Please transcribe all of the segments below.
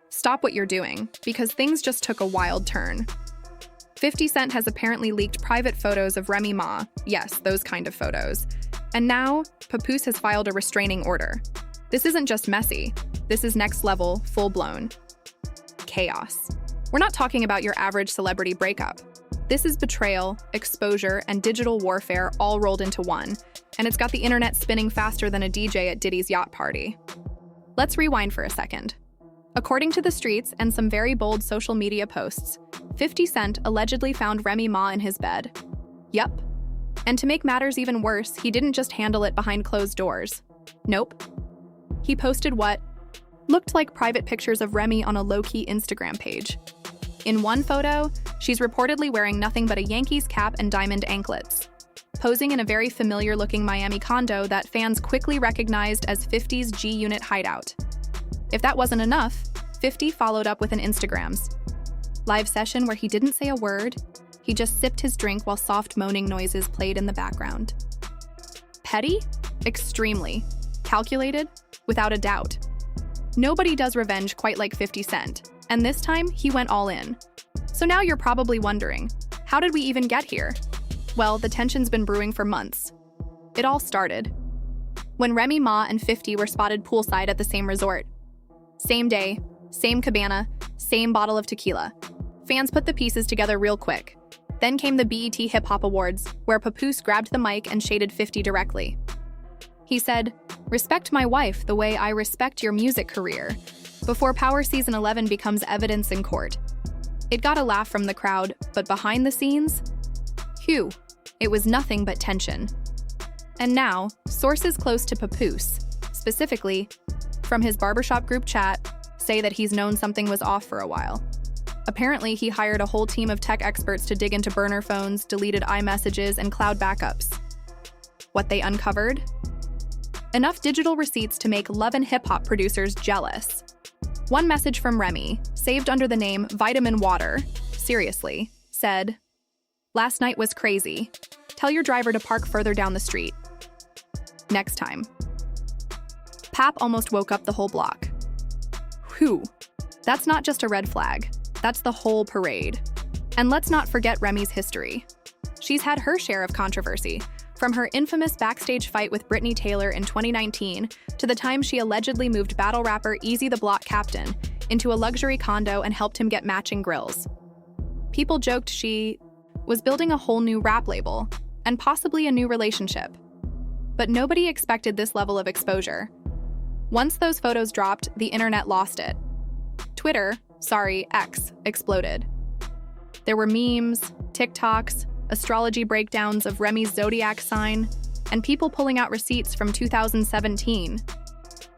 Stop what you're doing, because things just took a wild turn. 50 Cent has apparently leaked private photos of Remy Ma, yes, those kind of photos. And now, Papoose has filed a restraining order. This isn't just messy, this is next level, full-blown chaos. We're not talking about your average celebrity breakup. This is betrayal, exposure, and digital warfare all rolled into one, and it's got the internet spinning faster than a DJ at Diddy's yacht party. Let's rewind for a second. According to the streets and some very bold social media posts, 50 Cent allegedly found Remy Ma in his bed. Yup. And to make matters even worse, he didn't just handle it behind closed doors. Nope. He posted what looked like private pictures of Remy on a low-key Instagram page. In one photo, she's reportedly wearing nothing but a Yankees cap and diamond anklets, posing in a very familiar-looking Miami condo that fans quickly recognized as 50's G-Unit hideout. If that wasn't enough, 50 followed up with an Instagram's live session where he didn't say a word, he just sipped his drink while soft moaning noises played in the background. Petty? Extremely. Calculated? Without a doubt. Nobody does revenge quite like 50 Cent, and this time he went all in. So now you're probably wondering, how did we even get here? Well, the tension's been brewing for months. It all started when Remy Ma and 50 were spotted poolside at the same resort. Same day, same cabana, same bottle of tequila. Fans put the pieces together real quick. Then came the BET Hip Hop Awards, where Papoose grabbed the mic and shaded 50 directly. He said, "Respect my wife the way I respect your music career," before Power Season 11 becomes evidence in court. It got a laugh from the crowd, but behind the scenes, phew, it was nothing but tension. And now, sources close to Papoose, specifically from his barbershop group chat, say that he's known something was off for a while. Apparently, he hired a whole team of tech experts to dig into burner phones, deleted iMessages, and cloud backups. What they uncovered? Enough digital receipts to make Love and Hip Hop producers jealous. One message from Remy, saved under the name Vitamin Water, seriously, said, "Last night was crazy. Tell your driver to park further down the street. Next time." Pap almost woke up the whole block. Whew. That's not just a red flag. That's the whole parade. And let's not forget Remy's history. She's had her share of controversy, from her infamous backstage fight with Britney Taylor in 2019 to the time she allegedly moved battle rapper Easy the Block Captain into a luxury condo and helped him get matching grills. People joked she was building a whole new rap label and possibly a new relationship. But nobody expected this level of exposure. Once those photos dropped, the internet lost it. X, exploded. There were memes, TikToks, astrology breakdowns of Remy's zodiac sign, and people pulling out receipts from 2017.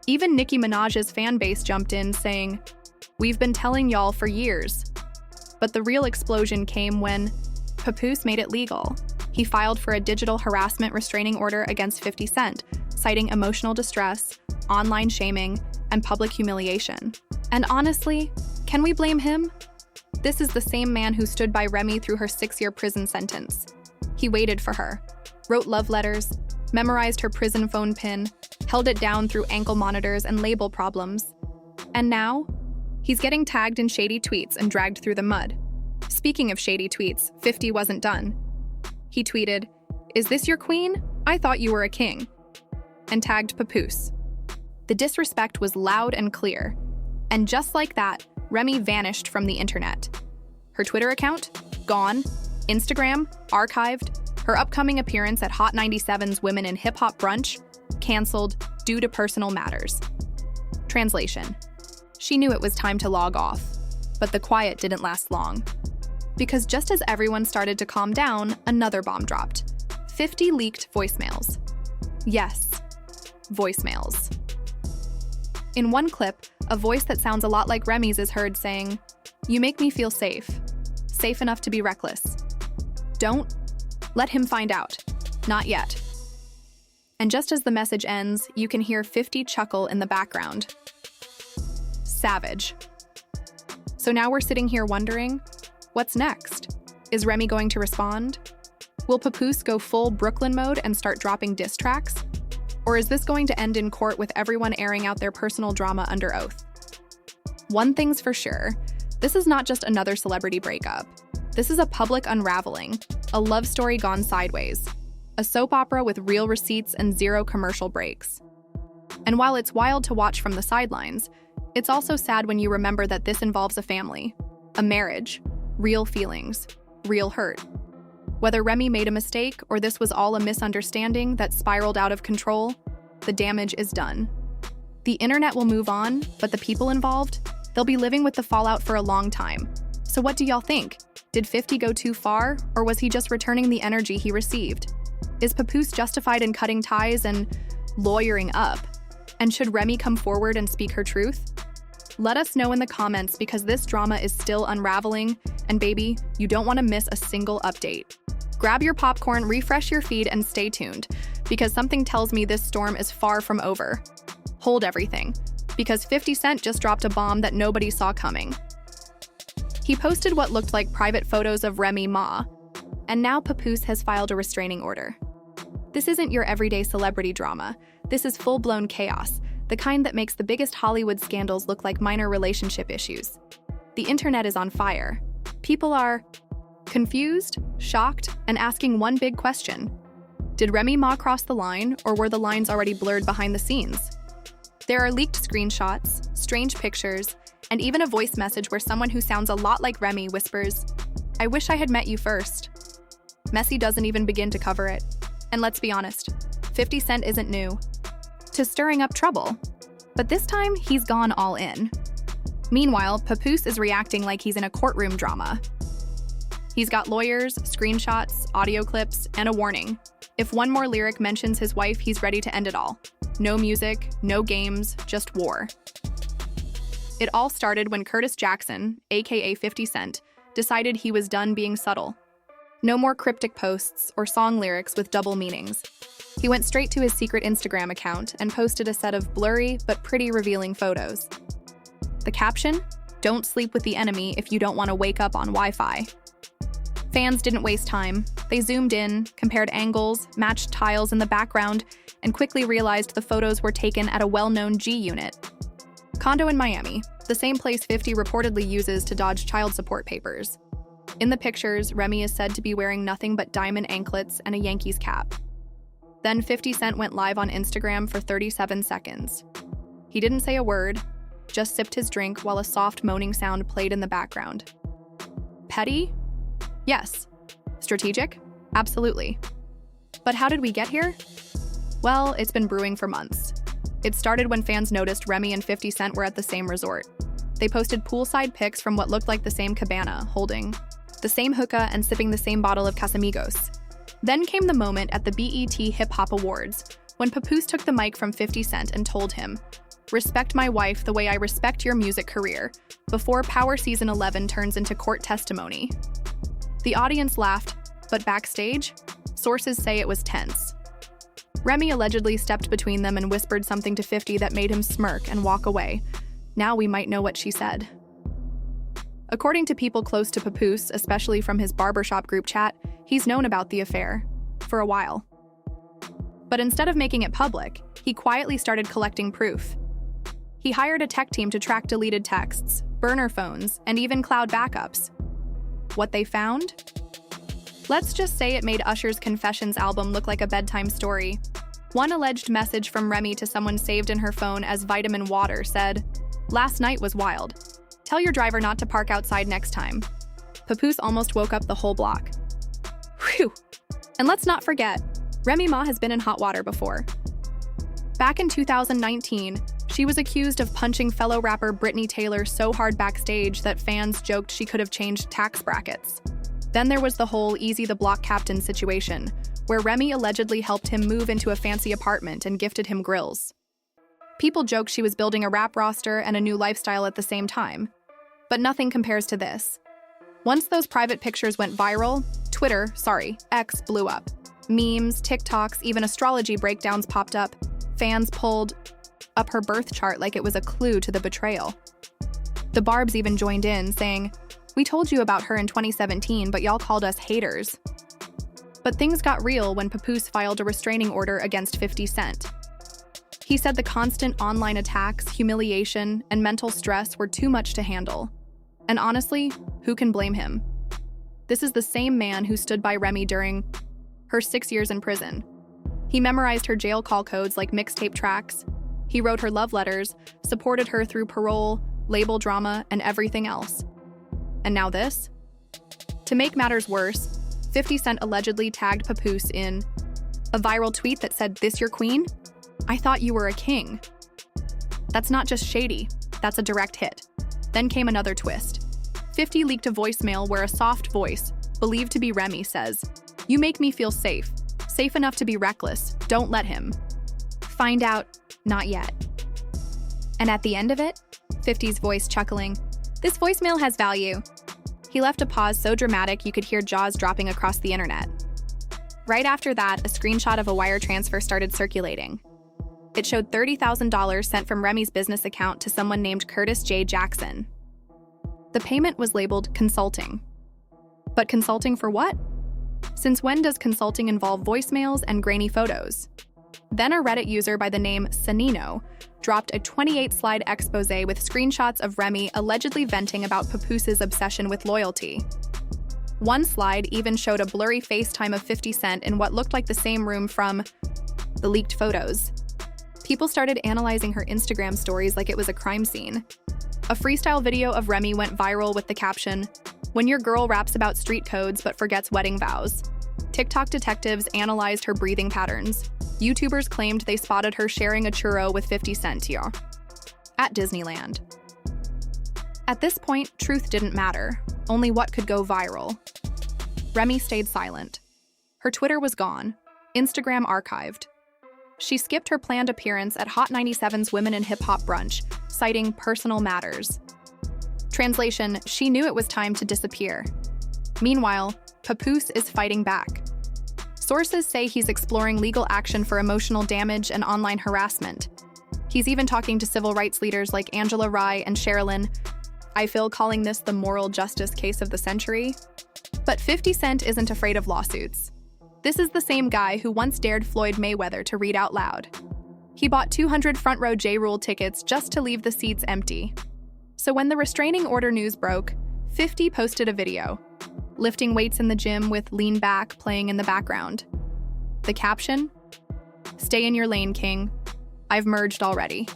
Even Nicki Minaj's fan base jumped in saying, "We've been telling y'all for years." But the real explosion came when Papoose made it legal. He filed for a digital harassment restraining order against 50 Cent, citing emotional distress, online shaming, and public humiliation. And honestly, can we blame him? This is the same man who stood by Remy through her 6-year prison sentence. He waited for her, wrote love letters, memorized her prison phone pin, held it down through ankle monitors and label problems. And now, he's getting tagged in shady tweets and dragged through the mud. Speaking of shady tweets, 50 wasn't done. He tweeted, "Is this your queen? I thought you were a king," and tagged Papoose. The disrespect was loud and clear. And just like that, Remy vanished from the internet. Her Twitter account? Gone. Instagram? Archived. Her upcoming appearance at Hot 97's Women in Hip Hop Brunch? Canceled due to personal matters. Translation: she knew it was time to log off, but the quiet didn't last long. Because just as everyone started to calm down, another bomb dropped. 50 leaked voicemails. Yes, voicemails. In one clip, a voice that sounds a lot like Remy's is heard saying, "You make me feel safe. Safe enough to be reckless. Don't let him find out. Not yet." And just as the message ends, you can hear 50 chuckle in the background. Savage. So now we're sitting here wondering, what's next? Is Remy going to respond? Will Papoose go full Brooklyn mode and start dropping diss tracks? Or is this going to end in court with everyone airing out their personal drama under oath? One thing's for sure, this is not just another celebrity breakup. This is a public unraveling, a love story gone sideways, a soap opera with real receipts and zero commercial breaks. And while it's wild to watch from the sidelines, it's also sad when you remember that this involves a family, a marriage, real feelings, real hurt. Whether Remy made a mistake or this was all a misunderstanding that spiraled out of control, the damage is done. The internet will move on, but the people involved, they'll be living with the fallout for a long time. So what do y'all think? Did 50 go too far, or was he just returning the energy he received? Is Papoose justified in cutting ties and lawyering up? And should Remy come forward and speak her truth? Let us know in the comments because this drama is still unraveling, and baby, you don't want to miss a single update. Grab your popcorn, refresh your feed, and stay tuned, because something tells me this storm is far from over. Hold everything, because 50 Cent just dropped a bomb that nobody saw coming. He posted what looked like private photos of Remy Ma, and now Papoose has filed a restraining order. This isn't your everyday celebrity drama. This is full-blown chaos, the kind that makes the biggest Hollywood scandals look like minor relationship issues. The internet is on fire. People are confused, shocked, and asking one big question. Did Remy Ma cross the line, or were the lines already blurred behind the scenes? There are leaked screenshots, strange pictures, and even a voice message where someone who sounds a lot like Remy whispers, "I wish I had met you first." Messi doesn't even begin to cover it. And let's be honest, 50 Cent isn't new to stirring up trouble. But this time, he's gone all in. Meanwhile, Papoose is reacting like he's in a courtroom drama. He's got lawyers, screenshots, audio clips, and a warning. If one more lyric mentions his wife, he's ready to end it all. No music, no games, just war. It all started when Curtis Jackson, aka 50 Cent, decided he was done being subtle. No more cryptic posts or song lyrics with double meanings. He went straight to his secret Instagram account and posted a set of blurry but pretty revealing photos. The caption? "Don't sleep with the enemy if you don't want to wake up on Wi-Fi." Fans didn't waste time. They zoomed in, compared angles, matched tiles in the background, and quickly realized the photos were taken at a well-known G unit. Condo in Miami, the same place 50 reportedly uses to dodge child support papers. In the pictures, Remy is said to be wearing nothing but diamond anklets and a Yankees cap. Then 50 Cent went live on Instagram for 37 seconds. He didn't say a word, just sipped his drink while a soft moaning sound played in the background. Petty? Yes. Strategic? Absolutely. But how did we get here? Well, it's been brewing for months. It started when fans noticed Remy and 50 Cent were at the same resort. They posted poolside pics from what looked like the same cabana, holding the same hookah and sipping the same bottle of Casamigos. Then came the moment at the BET Hip Hop Awards, when Papoose took the mic from 50 Cent and told him, "Respect my wife the way I respect your music career," before Power Season 11 turns into court testimony. The audience laughed, but backstage, sources say it was tense. Remy allegedly stepped between them and whispered something to 50 that made him smirk and walk away. Now we might know what she said. According to people close to Papoose, especially from his barbershop group chat, he's known about the affair for a while. But instead of making it public, he quietly started collecting proof. He hired a tech team to track deleted texts, burner phones, and even cloud backups. What they found? Let's just say it made Usher's Confessions album look like a bedtime story. One alleged message from Remy to someone saved in her phone as vitamin water said, "Last night was wild. Tell your driver not to park outside next time." Papoose almost woke up the whole block. Whew! And let's not forget, Remy Ma has been in hot water before. Back in 2019, she was accused of punching fellow rapper Britney Taylor so hard backstage that fans joked she could have changed tax brackets. Then there was the whole Easy the Block Captain situation, where Remy allegedly helped him move into a fancy apartment and gifted him grills. People joked she was building a rap roster and a new lifestyle at the same time. But nothing compares to this. Once those private pictures went viral, X blew up. Memes, TikToks, even astrology breakdowns popped up. Fans pulled up her birth chart like it was a clue to the betrayal. The Barbs even joined in, saying, "We told you about her in 2017, but y'all called us haters." But things got real when Papoose filed a restraining order against 50 Cent. He said the constant online attacks, humiliation, and mental stress were too much to handle. And honestly, who can blame him? This is the same man who stood by Remy during her 6 years in prison. He memorized her jail call codes like mixtape tracks. He wrote her love letters, supported her through parole, label drama, and everything else. And now this? To make matters worse, 50 Cent allegedly tagged Papoose in a viral tweet that said, "This your queen? I thought you were a king." That's not just shady, that's a direct hit. Then came another twist. 50 leaked a voicemail where a soft voice, believed to be Remy, says, "You make me feel safe. Safe enough to be reckless. Don't let him." Find out, not yet. And at the end of it, 50's voice chuckling, "This voicemail has value." He left a pause so dramatic you could hear jaws dropping across the internet. Right after that, a screenshot of a wire transfer started circulating. It showed $30,000 sent from Remy's business account to someone named Curtis J. Jackson. The payment was labeled consulting. But consulting for what? Since when does consulting involve voicemails and grainy photos? Then a Reddit user by the name Sanino dropped a 28-slide expose with screenshots of Remy allegedly venting about Papoose's obsession with loyalty. One slide even showed a blurry FaceTime of 50 Cent in what looked like the same room from the leaked photos. People started analyzing her Instagram stories like it was a crime scene. A freestyle video of Remy went viral with the caption, "When your girl raps about street codes but forgets wedding vows." TikTok detectives analyzed her breathing patterns. YouTubers claimed they spotted her sharing a churro with 50 Cent at Disneyland. At this point, truth didn't matter, only what could go viral. Remy stayed silent. Her Twitter was gone, Instagram archived. She skipped her planned appearance at Hot 97's Women in Hip Hop brunch, citing personal matters. Translation, she knew it was time to disappear. Meanwhile, Papoose is fighting back. Sources say he's exploring legal action for emotional damage and online harassment. He's even talking to civil rights leaders like Angela Rye and Sherilyn. I feel calling this the moral justice case of the century. But 50 Cent isn't afraid of lawsuits. This is the same guy who once dared Floyd Mayweather to read out loud. He bought 200 front row J-Rule tickets just to leave the seats empty. So when the restraining order news broke, 50 posted a video, lifting weights in the gym with Lean Back playing in the background. The caption? "Stay in your lane, King. I've merged already."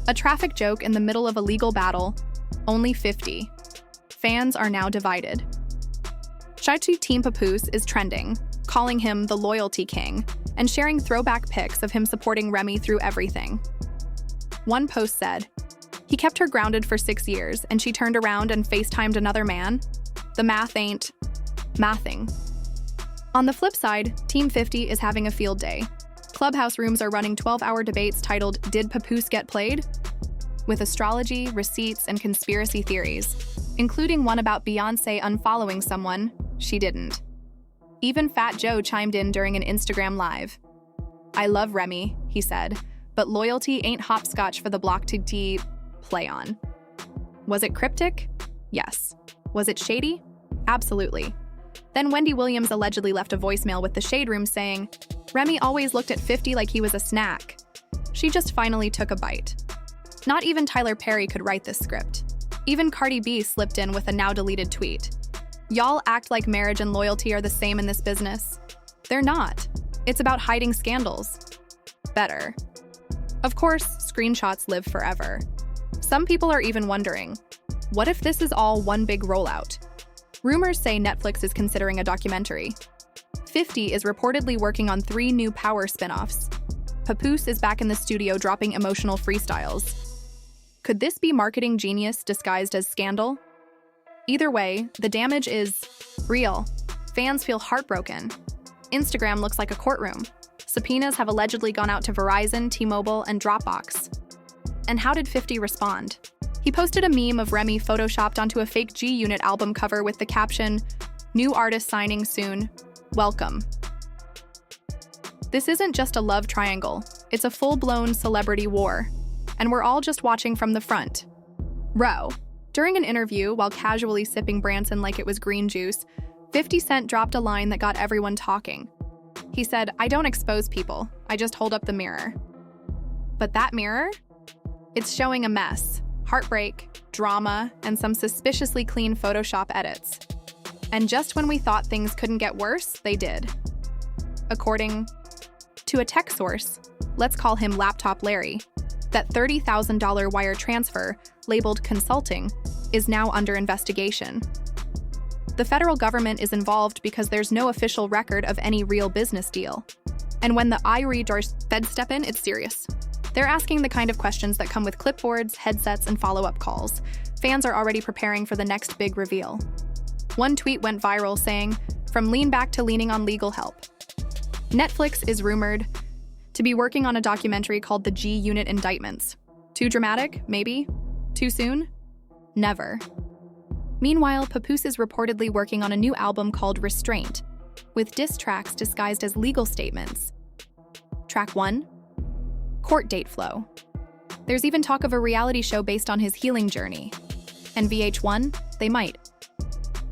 A traffic joke in the middle of a legal battle, only 50. Fans are now divided. Shaitu Team Papoose is trending, calling him the loyalty king, and sharing throwback pics of him supporting Remy through everything. One post said, "He kept her grounded for 6 years, and she turned around and FaceTimed another man. The math ain't mathing." On the flip side, Team 50 is having a field day. Clubhouse rooms are running 12-hour debates titled, "Did Papoose Get Played?" with astrology, receipts, and conspiracy theories, including one about Beyoncé unfollowing someone she didn't. Even Fat Joe chimed in during an Instagram live. "I love Remy," he said, "but loyalty ain't hopscotch for the block to play on." Was it cryptic? Yes. Was it shady? Absolutely. Then Wendy Williams allegedly left a voicemail with the Shade Room saying, "Remy always looked at 50 like he was a snack. She just finally took a bite." Not even Tyler Perry could write this script. Even Cardi B slipped in with a now-deleted tweet. "Y'all act like marriage and loyalty are the same in this business. They're not. It's about hiding scandals. Better." Of course, screenshots live forever. Some people are even wondering, what if this is all one big rollout? Rumors say Netflix is considering a documentary. 50 is reportedly working on 3 new Power spin-offs. Papoose is back in the studio dropping emotional freestyles. Could this be marketing genius disguised as scandal? Either way, the damage is real. Fans feel heartbroken. Instagram looks like a courtroom. Subpoenas have allegedly gone out to Verizon, T-Mobile, and Dropbox. And how did 50 respond? He posted a meme of Remy photoshopped onto a fake G-Unit album cover with the caption, "New artist signing soon. Welcome." This isn't just a love triangle. It's a full-blown celebrity war. And we're all just watching from the front row. During an interview, while casually sipping Branson like it was green juice, 50 Cent dropped a line that got everyone talking. He said, "I don't expose people. I just hold up the mirror." But that mirror? It's showing a mess, heartbreak, drama, and some suspiciously clean Photoshop edits. And just when we thought things couldn't get worse, they did. According to a tech source, let's call him Laptop Larry, that $30,000 wire transfer, labeled consulting, is now under investigation. The federal government is involved because there's no official record of any real business deal. And when the feds step in, it's serious. They're asking the kind of questions that come with clipboards, headsets, and follow-up calls. Fans are already preparing for the next big reveal. One tweet went viral saying, "From lean back to leaning on legal help." Netflix is rumored to be working on a documentary called The G-Unit Indictments. Too dramatic? Maybe. Too soon? Never. Meanwhile, Papoose is reportedly working on a new album called Restraint, with diss tracks disguised as legal statements. Track 1? Court date flow. There's even talk of a reality show based on his healing journey. And VH1? They might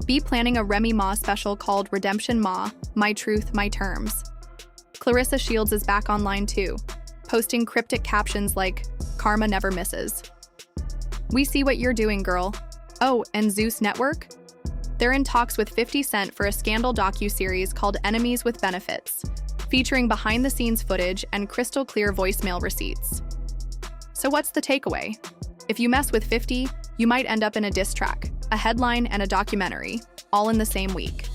be planning a Remy Ma special called Redemption Ma, My Truth, My Terms. Clarissa Shields is back online too, posting cryptic captions like, "Karma never misses." We see what you're doing, girl. Oh, and Zeus Network? They're in talks with 50 Cent for a scandal docu-series called Enemies with Benefits, featuring behind-the-scenes footage and crystal-clear voicemail receipts. So what's the takeaway? If you mess with 50, you might end up in a diss track, a headline, and a documentary, all in the same week.